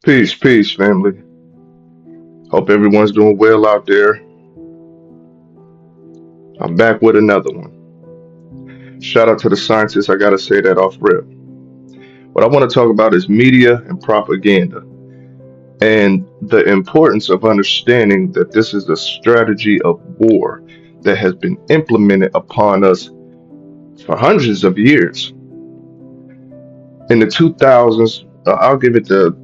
Peace, peace, family. Hope everyone's doing well out there. I'm back with another one. Shout out to the scientists. I gotta say that off rip. What I want to talk about is media and propaganda and the importance of understanding that this is a strategy of war that has been implemented upon us for hundreds of years. In the 2000s, I'll give it the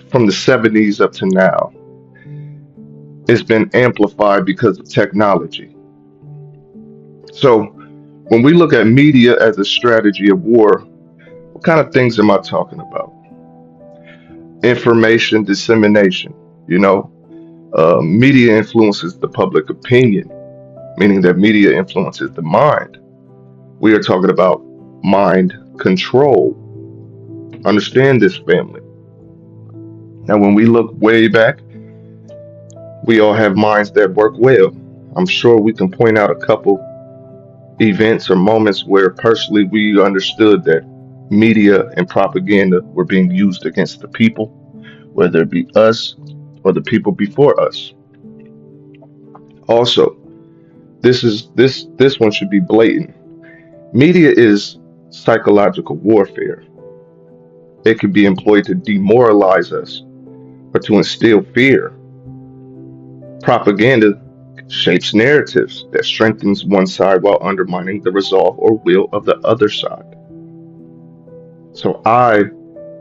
from the 70s up to now, it's been amplified because of technology. So when we look at media as a strategy of war, what kind of things am I talking about? Information dissemination. You know, media influences the public opinion, meaning that media influences the mind. We are talking about mind control. Understand this, family. Now, when we look way back, we all have minds that work well. I'm sure we can point out a couple events or moments where personally we understood that media and propaganda were being used against the people, whether it be us or the people before us. Also, this one should be blatant. Media is psychological warfare. It can be employed to demoralize us or to instill fear. Propaganda shapes narratives that strengthens one side while undermining the resolve or will of the other side. So I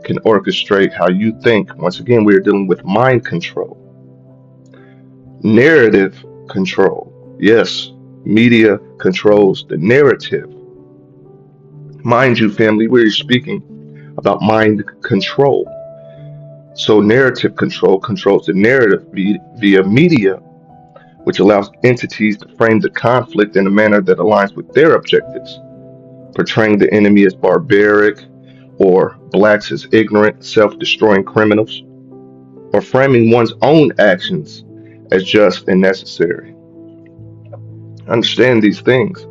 can orchestrate how you think. Once again, we are dealing with mind control, narrative control. Yes, media controls the narrative. Mind you, family, we're speaking about mind control. So, narrative control controls the narrative via media, which allows entities to frame the conflict in a manner that aligns with their objectives, portraying the enemy as barbaric or blacks as ignorant, self destroying criminals, or framing one's own actions as just and necessary. Understand these things.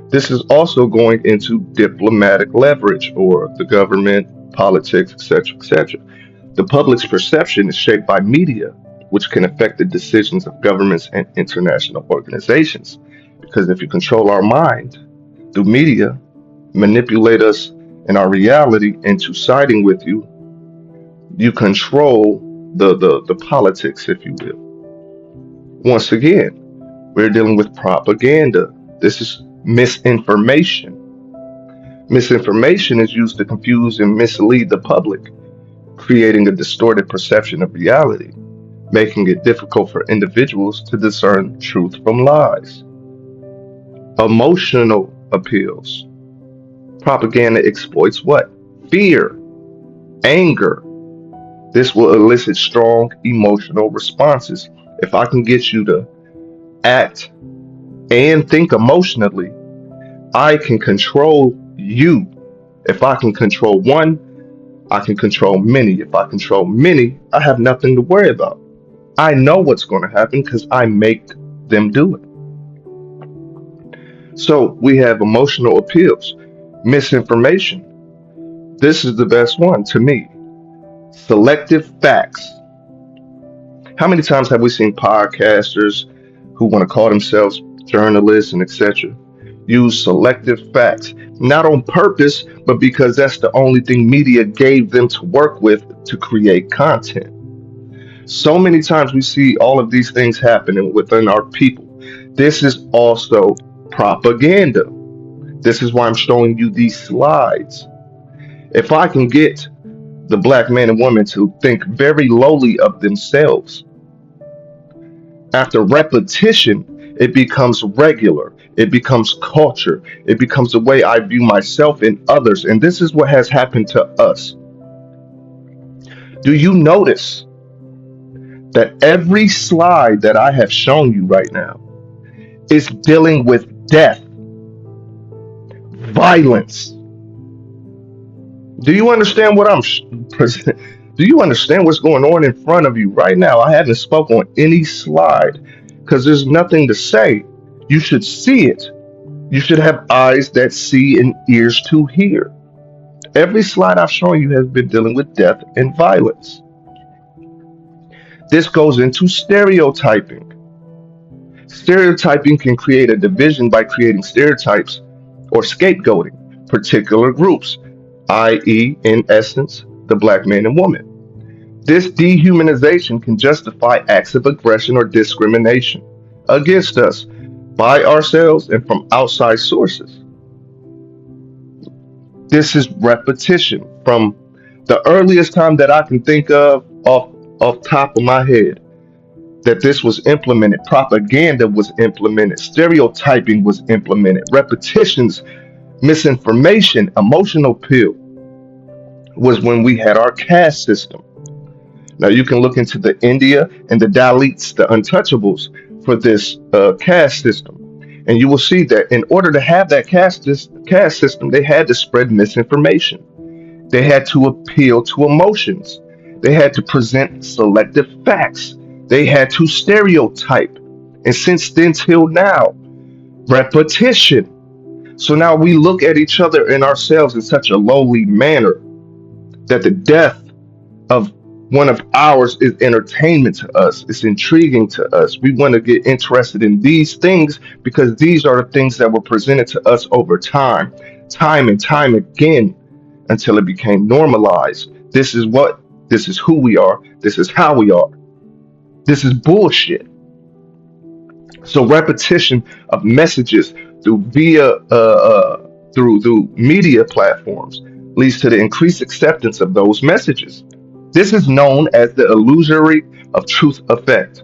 This is also going into diplomatic leverage or the government, politics, etc., etc. The public's perception is shaped by media, which can affect the decisions of governments and international organizations. Because if you control our mind through media, manipulate us and our reality into siding with you, you control the politics, if you will. Once again, we're dealing with propaganda. This is misinformation. Misinformation is used to confuse and mislead the public, creating a distorted perception of reality, making it difficult for individuals to discern truth from lies. Emotional appeals. Propaganda exploits what? Fear, anger. This will elicit strong emotional responses. If I can get you to act and think emotionally, I can control you. If I can control one, I can control many. If I control many, I have nothing to worry about. I know what's going to happen because I make them do it. So we have emotional appeals, misinformation. This is the best one to me. Selective facts. How many times have we seen podcasters who want to call themselves journalists and etc. use selective facts, not on purpose, but because that's the only thing media gave them to work with to create content. So many times we see all of these things happening within our people. This is also propaganda. This is why I'm showing you these slides. If I can get the black man and woman to think very lowly of themselves, after repetition, it becomes regular. It becomes culture. It becomes the way I view myself and others. And this is what has happened to us. Do you notice that every slide that I have shown you right now is dealing with death, violence? Do you understand what I'm do you understand what's going on in front of you right now? I haven't spoken on any slide because there's nothing to say. You should see it. You should have eyes that see and ears to hear. Every slide I've shown you has been dealing with death and violence. This goes into stereotyping. Stereotyping can create a division by creating stereotypes or scapegoating particular groups, i.e., in essence, the black man and woman. This dehumanization can justify acts of aggression or discrimination against us by ourselves and from outside sources. This is repetition from the earliest time that I can think of off top of my head that this was implemented. Propaganda was implemented, stereotyping was implemented, repetitions, misinformation, emotional pill was when we had our caste system. Now you can look into the India and the Dalits, the untouchables, for this caste system. And you will see that in order to have that caste system, they had to spread misinformation. They had to appeal to emotions. They had to present selective facts. They had to stereotype. And since then till now, repetition. So now we look at each other and ourselves in such a lowly manner that the death of one of ours is entertainment to us. It's intriguing to us. We want to get interested in these things because these are the things that were presented to us over time and time again until it became normalized. This is who we are, this is how we are. This is bullshit. So repetition of messages through media platforms leads to the increased acceptance of those messages. This is known as the illusory of truth effect,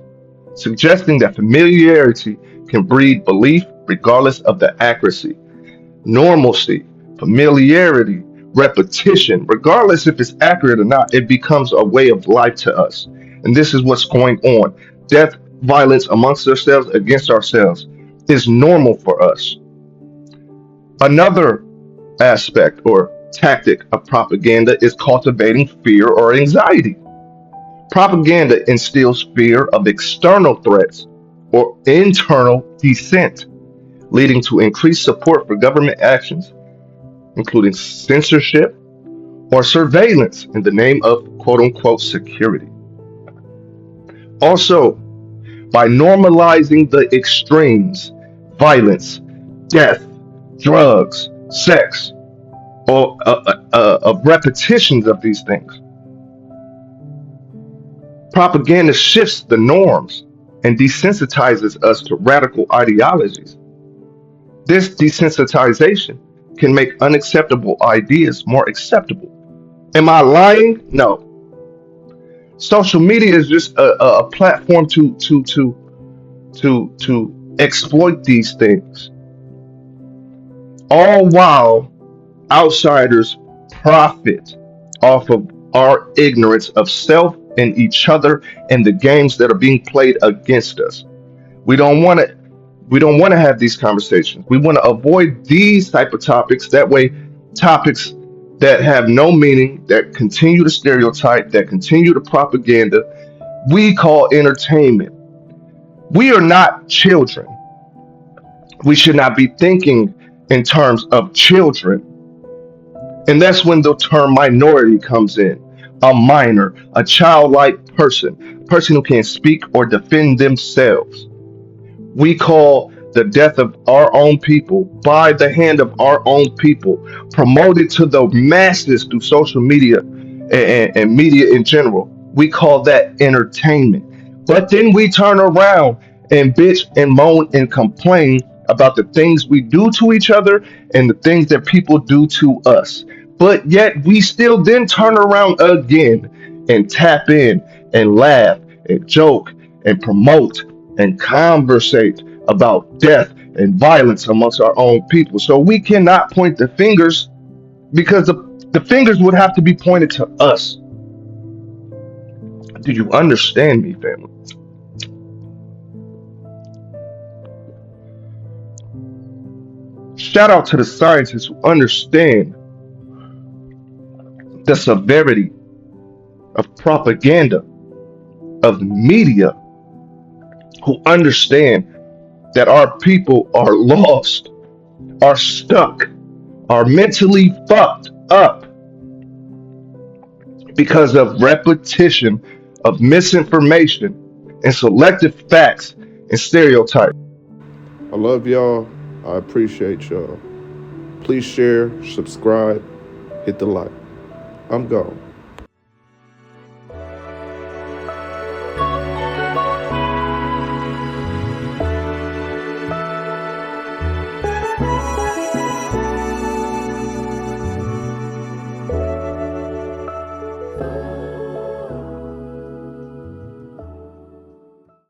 suggesting that familiarity can breed belief regardless of the accuracy. Normalcy, familiarity, repetition, regardless if it's accurate or not, it becomes a way of life to us. And this is what's going on. Death, violence amongst ourselves, against ourselves, is normal for us. Another aspect or tactic of propaganda is cultivating fear or anxiety. Propaganda instills fear of external threats or internal dissent, leading to increased support for government actions, including censorship or surveillance in the name of quote unquote security. Also, by normalizing the extremes, violence, death, drugs, sex, or of repetitions of these things, propaganda shifts the norms and desensitizes us to radical ideologies. This desensitization can make unacceptable ideas more acceptable. Am I lying? No. Social media is just a platform to exploit these things, all while outsiders profit off of our ignorance of self and each other and the games that are being played against us. We don't want to we don't want to have these conversations. We want to avoid these type of topics. That way, topics that have no meaning, that continue to stereotype, that continue to propaganda, we call entertainment. We are not children. We should not be thinking in terms of children. And that's when the term minority comes in. A minor, a childlike person, a person who can't speak or defend themselves. We call the death of our own people by the hand of our own people, promoted to the masses through social media and media in general. We call that entertainment. But then we turn around and bitch and moan and complain about the things we do to each other and the things that people do to us. But yet we still then turn around again and tap in and laugh and joke and promote and conversate about death and violence amongst our own people. So we cannot point the fingers because the fingers would have to be pointed to us. Do you understand me, family? Shout out to the scientists who understand the severity of propaganda, of media, who understand that our people are lost, are stuck, are mentally fucked up because of repetition of misinformation and selective facts and stereotypes. I love y'all. I appreciate y'all. Please share, subscribe, hit the like. I'm gone.